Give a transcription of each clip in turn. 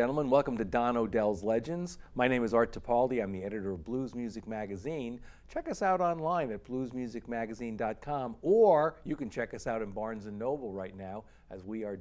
Gentlemen, welcome to Don Odell's Legends. My name is Art Tipaldi. I'm the editor of Blues Music Magazine. Check us out online at bluesmusicmagazine.com, or you can check us out in Barnes & Noble right now, as we are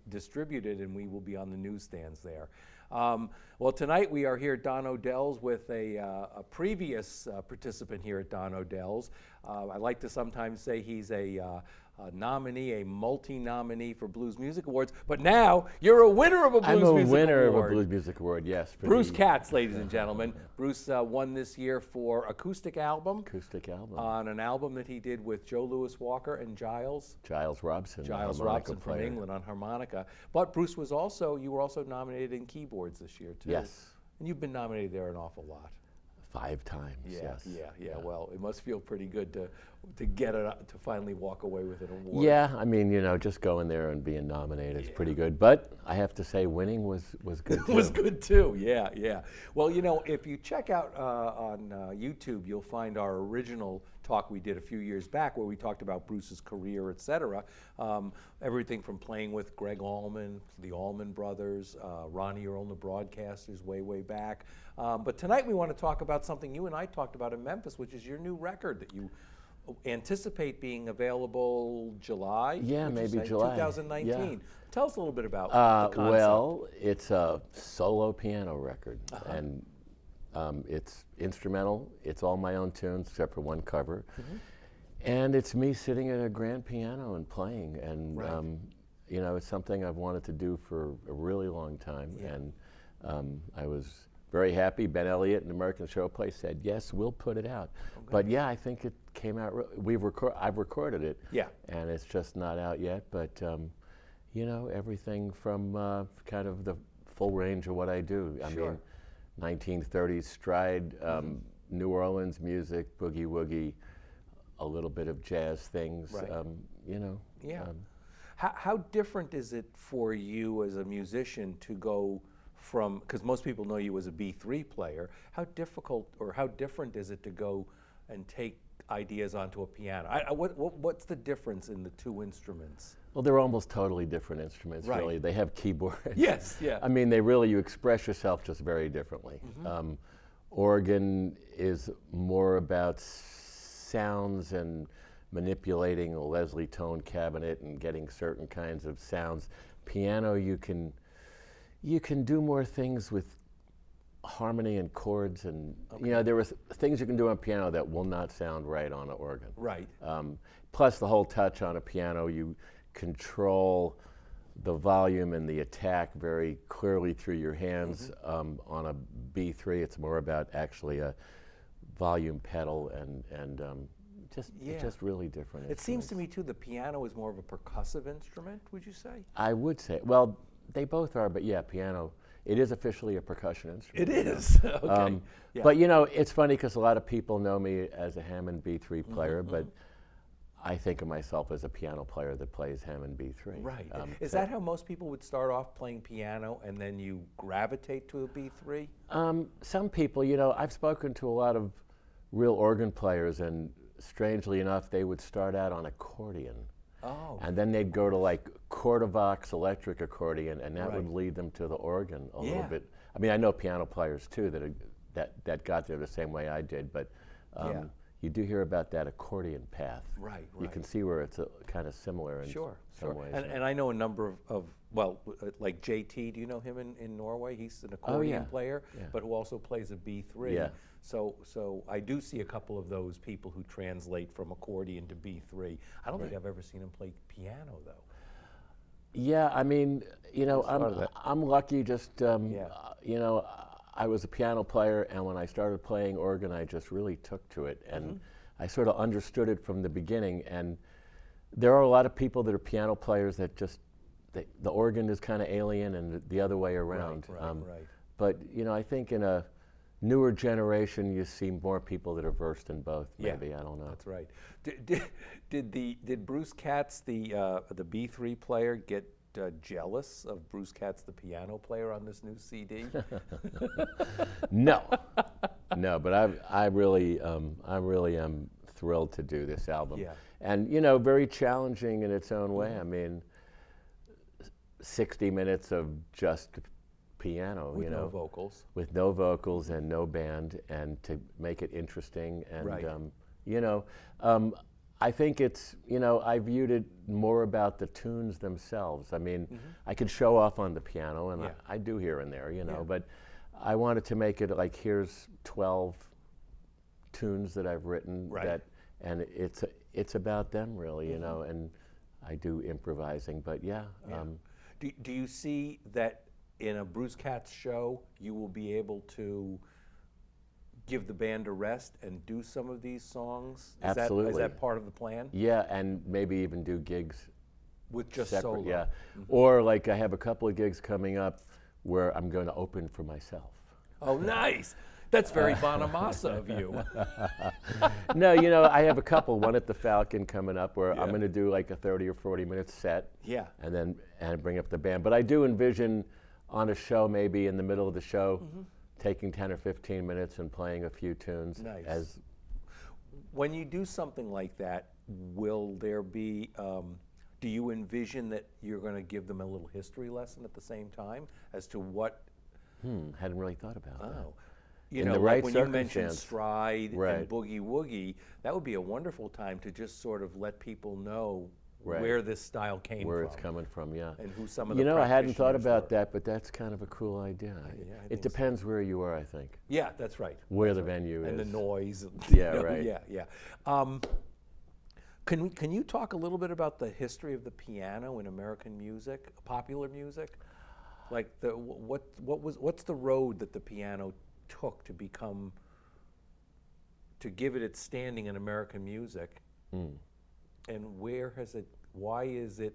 distributed and we will be on the newsstands there. Well, tonight we are here at Don Odell's with a previous participant here at Don Odell's. I like to sometimes say he's a nominee, a multi-nominee for Blues Music Awards, but now you're a winner of a Blues Music Award. I'm a winner of a Blues Music Award, yes. Bruce Katz, ladies and gentlemen. Bruce won this year for Acoustic Album. Acoustic Album. On an album that he did with Joe Louis Walker and Giles Robson. Giles Robson from England on harmonica. But Bruce was also, you were also nominated in keyboards this year too. Yes. And you've been nominated there an awful lot. 5 times, yes. Yeah. Well, it must feel pretty good to get it, to finally walk away with an award. Yeah, I mean, you know, just going there and being nominated is pretty good. But I have to say, winning was good too. It was good too, yeah. Well, you know, if you check out on YouTube, you'll find our original talk we did a few years back where we talked about Bruce's career, etc. Everything from playing with Greg Allman, the Allman Brothers, Ronnie Earl and the Broadcasters way back. But tonight we want to talk about something you and I talked about in Memphis, which is your new record that you anticipate being available July? Yeah, maybe July. 2019. Yeah. Tell us a little bit about the concept. Well, it's a solo piano record, and it's instrumental. It's all my own tunes except for one cover. And it's me sitting at a grand piano and playing. And, you know, it's something I've wanted to do for a really long time. Yeah. And I was very happy. Ben Elliott and American Showplace said, yes, we'll put it out. Okay. But yeah, I think it came out, I've recorded it. Yeah. And it's just not out yet. But, you know, everything from kind of the full range of what I do. I mean, 1930s stride, New Orleans music, boogie woogie, a little bit of jazz things, you know. Yeah. How different is it for you as a musician to go from, because most people know you as a B3 player, how difficult or how different is it to go and take ideas onto a piano? What's the difference in the two instruments? Well, they're almost totally different instruments, really. They have keyboards. Yes, yeah. I mean, you express yourself just very differently. Organ is more about sounds and manipulating a Leslie tone cabinet and getting certain kinds of sounds. Piano, you can do more things with harmony and chords, and you know, there are things you can do on piano that will not sound right on an organ. Right. Plus, the whole touch on a piano, you control the volume and the attack very clearly through your hands. On a B3, it's more about actually a volume pedal and it's just really different. It seems to me too the piano is more of a percussive instrument, would you say? I would say, well, they both are, but yeah, piano, it is officially a percussion instrument. It is, okay. But you know, it's funny because a lot of people know me as a Hammond B3 player, but I think of myself as a piano player that plays Hammond B3. Right. Is that how most people would start off playing piano and then you gravitate to a B3? Some people, you know, I've spoken to a lot of real organ players, and strangely enough, they would start out on accordion. Oh. And then they'd go to like Cordavox electric accordion, and that would lead them to the organ a little bit. I mean, I know piano players too that got there the same way I did, but you do hear about that accordion path. Right. You can see where it's kind of similar in some ways. And I know a number of well, like JT, do you know him in Norway? He's an accordion player, but who also plays a B3. Yeah. So I do see a couple of those people who translate from accordion to B3. I don't think I've ever seen him play piano, though. Yeah, I mean, you know, I'm lucky just, you know, I was a piano player, and when I started playing organ, I just really took to it, and I sort of understood it from the beginning. And there are a lot of people that are piano players that just, the organ is kind of alien, and the other way around. Right. But, you know, I think in a newer generation, you see more people that are versed in both. Maybe, I don't know. That's right. Did Bruce Katz, the B3 player, get jealous of Bruce Katz, the piano player, on this new CD? No, but I really am thrilled to do this album. Yeah. And you know, very challenging in its own way. I mean, 60 minutes of just piano, with you no know, vocals. with no vocals and no band, and to make it interesting. And Right. you know, I think it's, you know, I viewed it more about the tunes themselves. I mean, I could show off on the piano, and Yeah. I do here and there, you know, Yeah. but I wanted to make it like, here's 12 tunes that I've written, Right. that, and it's about them really, you know, and I do improvising, but yeah. Yeah. Do you see that in a Bruce Katz show you will be able to give the band a rest and do some of these songs? Absolutely. Is that part of the plan? Yeah, and maybe even do gigs With just separate, solo? yeah. Or like I have a couple of gigs coming up where I'm going to open for myself. Oh, nice. That's very Bonamassa of you. No, you know, I have a couple, one at the Falcon coming up where Yeah. I'm going to do like a 30 or 40 minute set. Yeah. And then bring up the band. But I do envision on a show, maybe in the middle of the show, taking 10 or 15 minutes and playing a few tunes. Nice. When you do something like that, will there be, do you envision that you're going to give them a little history lesson at the same time as to what? Hadn't really thought about that. Oh, you In know, the like right when you mentioned circumstance. stride and Right. boogie woogie, that would be a wonderful time to just sort of let people know Right. where this style came Where from. it's coming from, yeah. And who some of You the know, I hadn't thought practitioners about were. that, but that's kind of a cool idea. I think It depends where you are, I think. Yeah, that's right. Where the venue And is. the noise. And, Yeah, right. Yeah, yeah. Can you talk a little bit about the history of the piano in American music, popular music? Like what's the road that the piano took to become, to give it its standing in American music, and why is it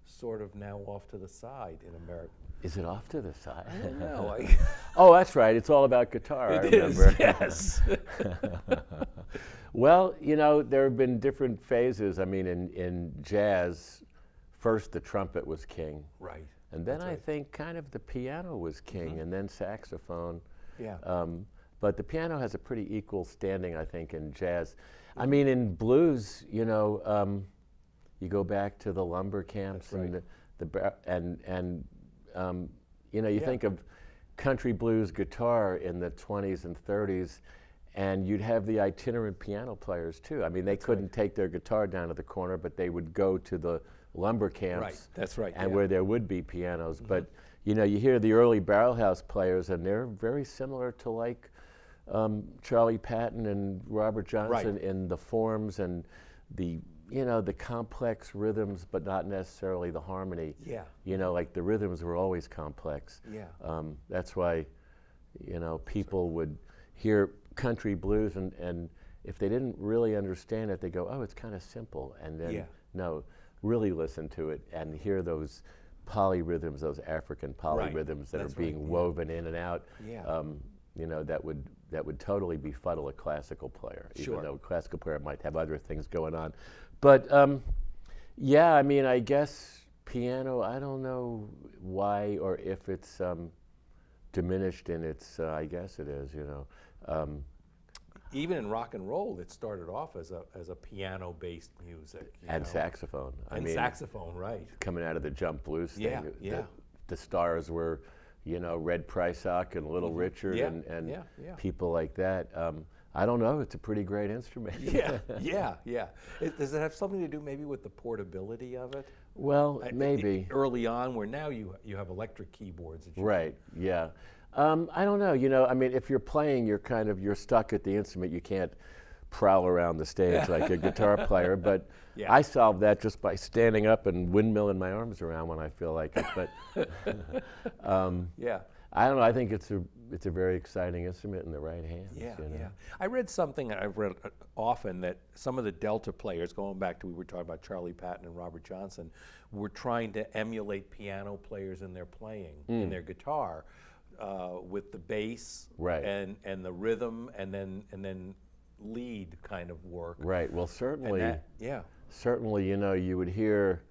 sort of now off to the side in America? Is it off to the side? I don't know. Oh, that's right. It's all about guitar, I It is, remember. yes. Well, you know, there have been different phases. I mean, in jazz, first the trumpet was king. Right. And then That's I right. think kind of the piano was king, and then saxophone. Yeah. But the piano has a pretty equal standing, I think, in jazz. I mean, in blues, you know, you go back to the lumber camps. That's right. and you know, you Yeah. think of country blues guitar in the 20s and 30s, and you'd have the itinerant piano players too. I mean, they couldn't take their guitar down to the corner, but they would go to the lumber camps. Right, that's right, And yeah. where there would be pianos. But, you know, you hear the early barrel house players, and they're very similar to like Charlie Patton and Robert Johnson Right. in the forms and the, you know, the complex rhythms, but not necessarily the harmony. Yeah. You know, like the rhythms were always complex. Yeah. That's why, you know, people would hear country blues, and if they didn't really understand it, they go, oh, it's kind of simple. And then, Yeah. no, really listen to it and hear those polyrhythms, those African polyrhythms that That's are being right, yeah. woven in and out. Yeah. You know, that would totally befuddle a classical player, Sure. even though a classical player might have other things going on. But yeah, I mean, I guess piano, I don't know why or if it's diminished in its, I guess it is, you know. Even in rock and roll, it started off as a piano-based music. You And know? saxophone. I And mean, saxophone, right. coming out of the jump blues thing. Yeah, yeah. The stars were, you know, Red Prysock and Little Richard Yeah, and yeah. people like that. I don't know. It's a pretty great instrument. Yeah, yeah. Does it have something to do maybe with the portability of it? Well, maybe. Early on, where now you have electric keyboards. That you Right, yeah. I don't know, you know, I mean, if you're playing, you're stuck at the instrument. You can't prowl around the stage like a guitar player, but Yeah. I solve that just by standing up and windmilling my arms around when I feel like it. But Yeah. I don't know, I think it's a very exciting instrument in the right hands. Yeah, you know? yeah. I read something, and I've read often, that some of the Delta players, going back to, we were talking about Charlie Patton and Robert Johnson, were trying to emulate piano players in their playing, in their guitar, with the bass Right. and the rhythm, and then lead kind of work. Right, well, certainly, Yeah. certainly, you know, you would hear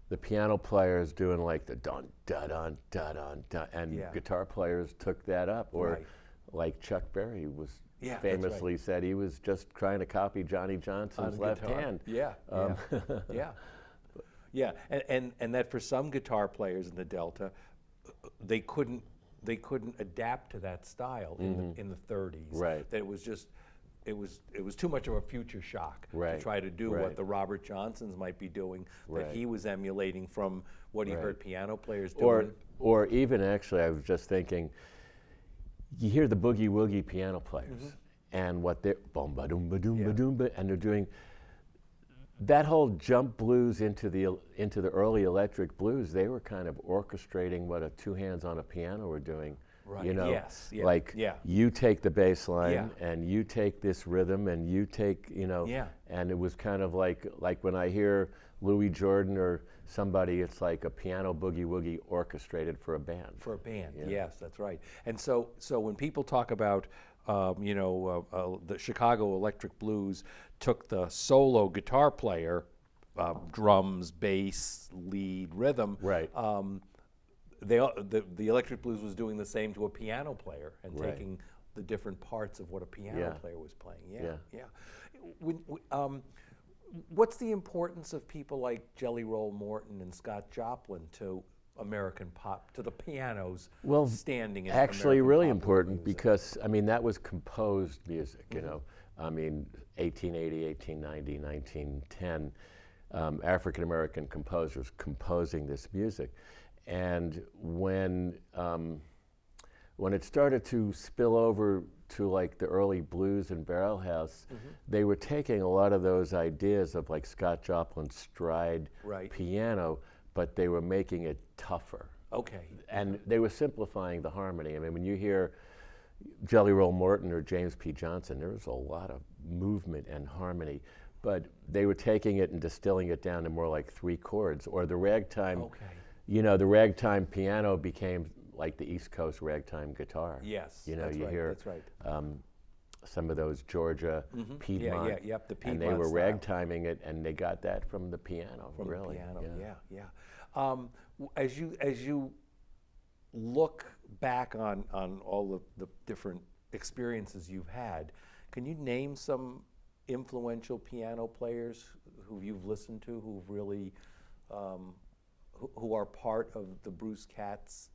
the piano players doing like the dun da dun da dun dun, and Yeah. guitar players took that up. Or Right. like Chuck Berry was Yeah, that's right. famously said he was just trying to copy Johnny Johnson's On left guitar. hand. Yeah, yeah, yeah. And that for some guitar players in the Delta, they couldn't they couldn't adapt to that style in the 30s. Right. That it was just it was too much of a future shock Right. to try to do Right. what the Robert Johnsons might be doing, that Right. he was emulating from what he Right. heard piano players doing. Or even actually, I was just thinking, you hear the boogie woogie piano players and what they're boom ba doom ba doom ba doom ba, and they're doing that whole jump blues into the early electric blues. They were kind of orchestrating what a two hands on a piano were doing. Right. You know, Yes. Yeah. like Yeah. you take the bass line Yeah. and you take this rhythm and you take, you know, Yeah. and it was kind of like when I hear Louis Jordan or somebody, it's like a piano boogie woogie orchestrated for a band. For a band, Yeah. yes, that's right. And so when people talk about, the Chicago Electric Blues took the solo guitar player, drums, bass, lead, rhythm. Right. The Electric Blues was doing the same to a piano player and Right. taking the different parts of what a piano Yeah. player was playing. Yeah. Yeah. What's the importance of people like Jelly Roll Morton and Scott Joplin to American pop, to the pianos standing in Actually, American really popular important music? because, I mean, that was composed music, you know. I mean, 1880, 1890, 1910, African-American composers composing this music. And when it started to spill over to like the early blues and barrel house, they were taking a lot of those ideas of like Scott Joplin's stride Right. piano, but they were making it tougher. Okay. And they were simplifying the harmony. I mean, when you hear Jelly Roll Morton or James P. Johnson, there was a lot of movement and harmony, but they were taking it and distilling it down to more like three chords. Or the ragtime, Okay. you know, the ragtime piano became like the East Coast ragtime guitar. Yes. You know, that's you right, hear that's right. some of those Georgia Piedmont. Yeah, yep, the and they Piedmont were style. ragtiming it, and they got that from the piano. From really. the piano, yeah. As you look back on all the different experiences you've had, can you name some influential piano players who you've listened to, who've really, who are part of the Bruce Katz?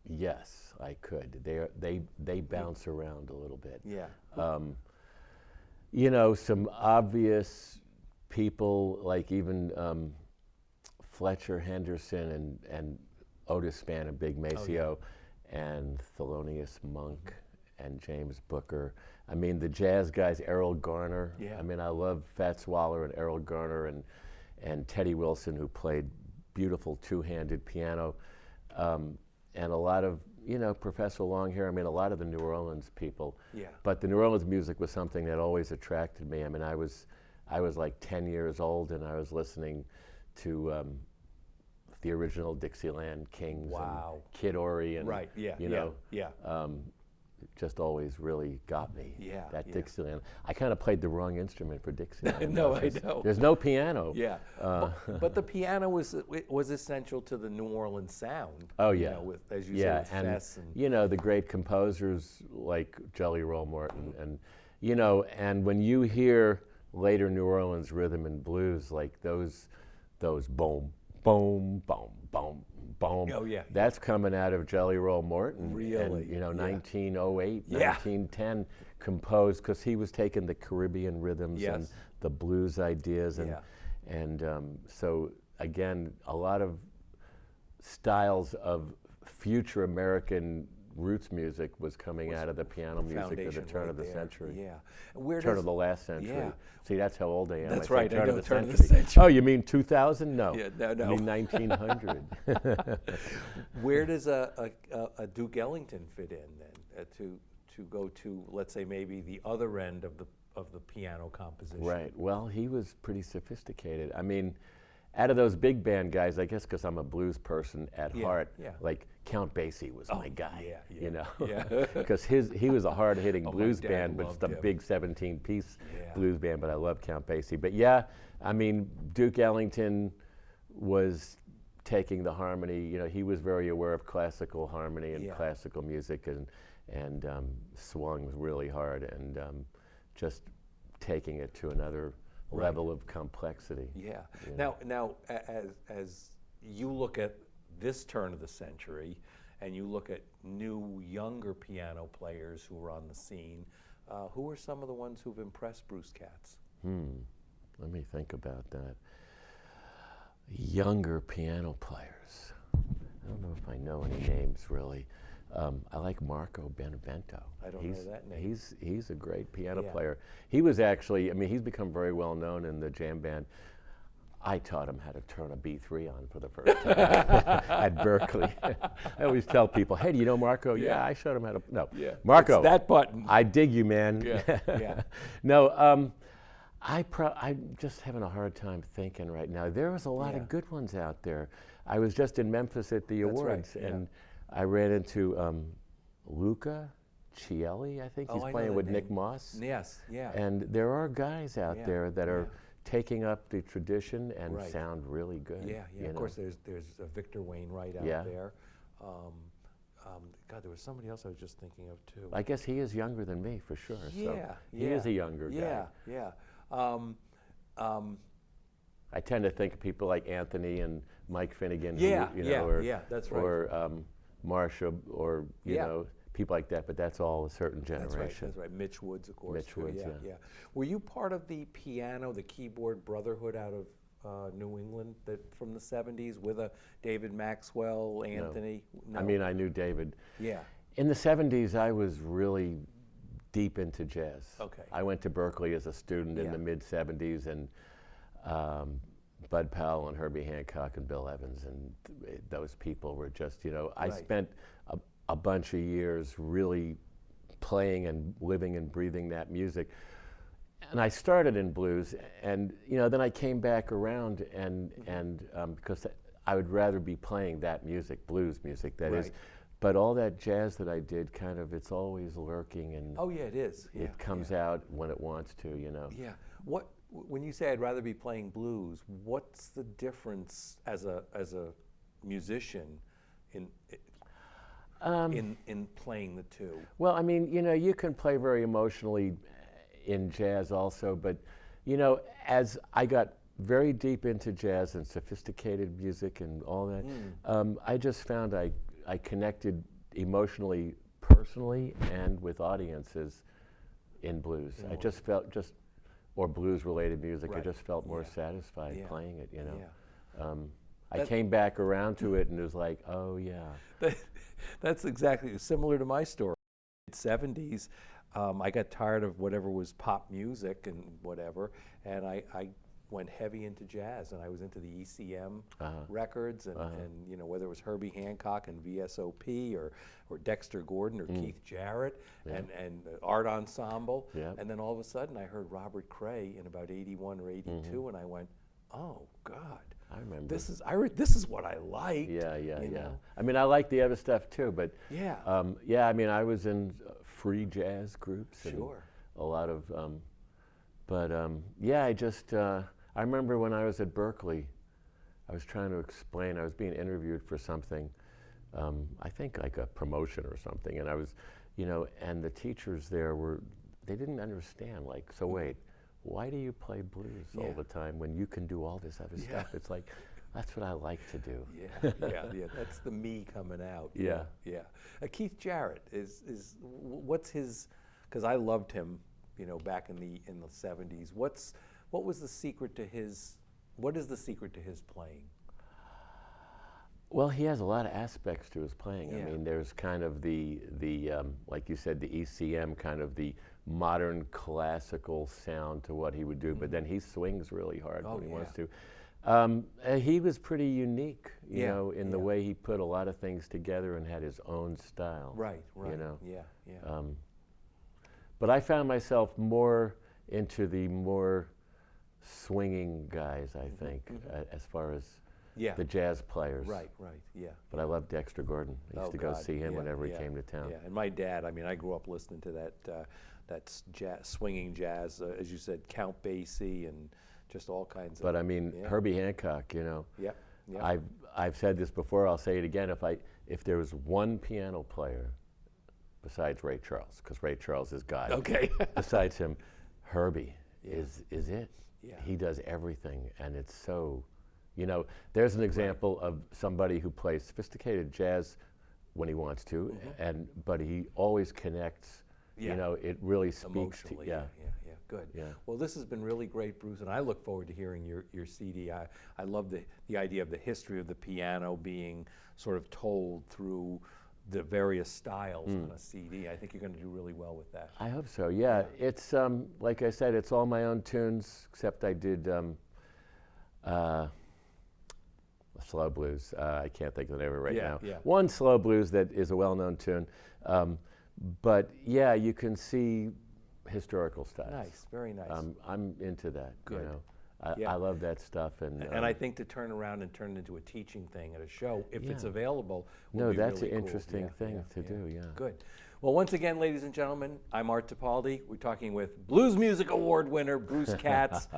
Yes, I could. They bounce around a little bit. Yeah. You know, some obvious people like even Fletcher Henderson and Otis Spann and Big Maceo and Thelonious Monk and James Booker. I mean, the jazz guys, Errol Garner. Yeah. I mean, I love Fats Waller and Errol Garner and Teddy Wilson, who played beautiful two-handed piano. And a lot of, you know, Professor Longhair, I mean, a lot of the New Orleans people. Yeah. But the New Orleans music was something that always attracted me. I mean, I was like 10 years old and I was listening to the original Dixieland Kings Wow. and Kid Ory and, Right, yeah, you yeah, know, yeah. Just always really got me. Yeah, That yeah. Dixieland. I kind of played the wrong instrument for Dixieland. No, I because know. There's no piano. Yeah, but the piano was essential to the New Orleans sound. Oh, you yeah. know, with, as you Yeah, say, with Fess and you know, the great composers like Jelly Roll Morton, and you know, and when you hear later New Orleans rhythm and blues, like those boom, boom, boom, boom, boom. Oh, yeah. That's coming out of Jelly Roll Morton. Really? And, you know, Yeah. 1908, Yeah. 1910, composed, because he was taking the Caribbean rhythms and Yes. the blues ideas. And, Yeah. and so, again, a lot of styles of future American roots music was coming out of the piano music at the foundation turn right of the there. century. Yeah. Where Turn does, of the last century. Yeah. See, that's how old I am. That's I say right, I Turn know, of the turn of the century. century. Oh, you mean 2000? No. Yeah, no. I mean 1900. Where does a Duke Ellington fit in then to go to, let's say, maybe the other end of the piano composition? Right. Well, he was pretty sophisticated. I mean, out of those big band guys, I guess because I'm a blues person at Yeah, heart, yeah. like Count Basie was my guy. yeah, yeah, You know, yeah. because he was a hard-hitting Oh, my blues dad band, but it's loved a him. big 17-piece Yeah. blues band. But I love Count Basie. But yeah, I mean, Duke Ellington was taking the harmony. You know, he was very aware of classical harmony and Yeah. classical music, and swung really hard, and just taking it to another level of complexity. Yeah. You know? Now, as you look at this turn of the century, and you look at new, younger piano players who are on the scene, who are some of the ones who've impressed Bruce Katz? Let me think about that. Younger piano players. I don't know if I know any names really. I like Marco Benevento. I don't know that name. He's a great piano Yeah. player. He was actually, I mean, he's become very well known in the jam band. I taught him how to turn a B3 on for the first time at Berkeley. I always tell people, hey, do you know Marco? Yeah, I showed him how to. No, Yeah. Marco. It's that button. I dig you, man. Yeah, yeah. No, I'm just having a hard time thinking right now. There was a lot of good ones out there. I was just in Memphis at the awards, right, yeah. and I ran into Luca Cieli, I think he's I know playing that with name. Nick Moss. Yes, yeah. And there are guys out Yeah, there that are yeah. taking up the tradition and Right. sound really good. Yeah, yeah. you Of know? course, there's Victor Wainwright out Yeah. there. God, there was somebody else I was just thinking of too. I guess he is younger than me for sure. Yeah, so he yeah. is a younger guy. Yeah, I tend to think of people like Anthony and Mike Finnegan. Yeah, who, you yeah, know, or, yeah, that's right. Or Marsha, or you Yeah. know, people like that. But that's all a certain That's right. generation. That's right. Mitch Woods, of course. Mitch too. Woods, Yeah, yeah. yeah. Were you part of the piano, the keyboard brotherhood out of New England from the '70s with David Maxwell, Anthony? No. I mean, I knew David. Yeah. In the '70s, I was really deep into jazz. Okay. I went to Berkeley as a student in Yeah. the mid '70s, and Bud Powell and Herbie Hancock and Bill Evans, and those people were just, you know, I Right. spent a bunch of years really playing and living and breathing that music. And I started in blues, and you know, then I came back around, and because I would rather be playing that music, blues music, that is. Right. But all that jazz that I did, kind of, it's always lurking, and Oh yeah, it is. Yeah, it comes out when it wants to, you know. Yeah. When you say I'd rather be playing blues, what's the difference as a musician in playing the two? Well, I mean, you know, you can play very emotionally in jazz also, but you know, as I got very deep into jazz and sophisticated music and all that, I just found I connected emotionally, personally, and with audiences in blues. I just felt or blues-related music. I Right. just felt more Yeah. satisfied Yeah. playing it. You know, Yeah. I came back around to it and it was like, oh yeah. That's exactly similar to my story. In the '70s, I got tired of whatever was pop music and whatever, and I went heavy into jazz, and I was into the ECM records, and you know, whether it was Herbie Hancock and VSOP or Dexter Gordon or Keith Jarrett and Art Ensemble, and then all of a sudden I heard Robert Cray in about '81 or '82, and I went, oh God. I remember. This is what I liked. Yeah. you know? I mean, I like the other stuff too, but Yeah. I mean, I was in free jazz groups and Sure. a lot of, yeah, I remember when I was at Berkeley, I was trying to explain. I was being interviewed for something, I think like a promotion or something, and I was, you know, and the teachers there they didn't understand. Like, so wait. Why do you play blues all the time when you can do all this other stuff? It's like, that's what I like to do. Yeah. That's the me coming out. Yeah. Keith Jarrett what's his? Because I loved him, you know, back in the '70s. What was the secret to his? What is the secret to his playing? Well, he has a lot of aspects to his playing. Yeah. I mean, there's kind of the like you said, the ECM, kind of the modern classical sound to what he would do, but then he swings really hard when he wants to. He was pretty unique, you know, in the way he put a lot of things together and had his own style. Right. You know. Yeah. But I found myself more into the more swinging guys, I think, as far as the jazz players. Right. Yeah. But I love Dexter Gordon. I used to go see him whenever he came to town. Yeah, and my dad. I mean, I grew up listening to that jazz, swinging jazz, as you said, Count Basie, and just all kinds of. But I mean, Herbie Hancock. You know. Yeah. I've said this before. I'll say it again. If there was one piano player besides Ray Charles, because Ray Charles is God. Okay. Besides him, Herbie is it. Yeah. He does everything, and it's so. You know, there's an example of somebody who plays sophisticated jazz when he wants to, but he always connects. Yeah. You know, it really speaks to Emotionally, yeah, good. Yeah. Well, this has been really great, Bruce, and I look forward to hearing your CD. I love the idea of the history of the piano being sort of told through the various styles on a CD. I think you're going to do really well with that. I hope so. Yeah, it's like I said, it's all my own tunes, except I did slow blues. I can't think of the name of it right now. Yeah. One slow blues that is a well-known tune, but yeah, you can see historical styles. Nice, very nice. I'm into that. Good. You know, Yeah. I love that stuff, and I think to turn around and turn it into a teaching thing at a show, if it's Yeah. available, would no, be that's really an cool. interesting Yeah, thing to do. Yeah. Good. Well, once again, ladies and gentlemen, I'm Art Tipaldi. We're talking with Blues Music Award winner Bruce Katz.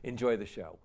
Enjoy the show.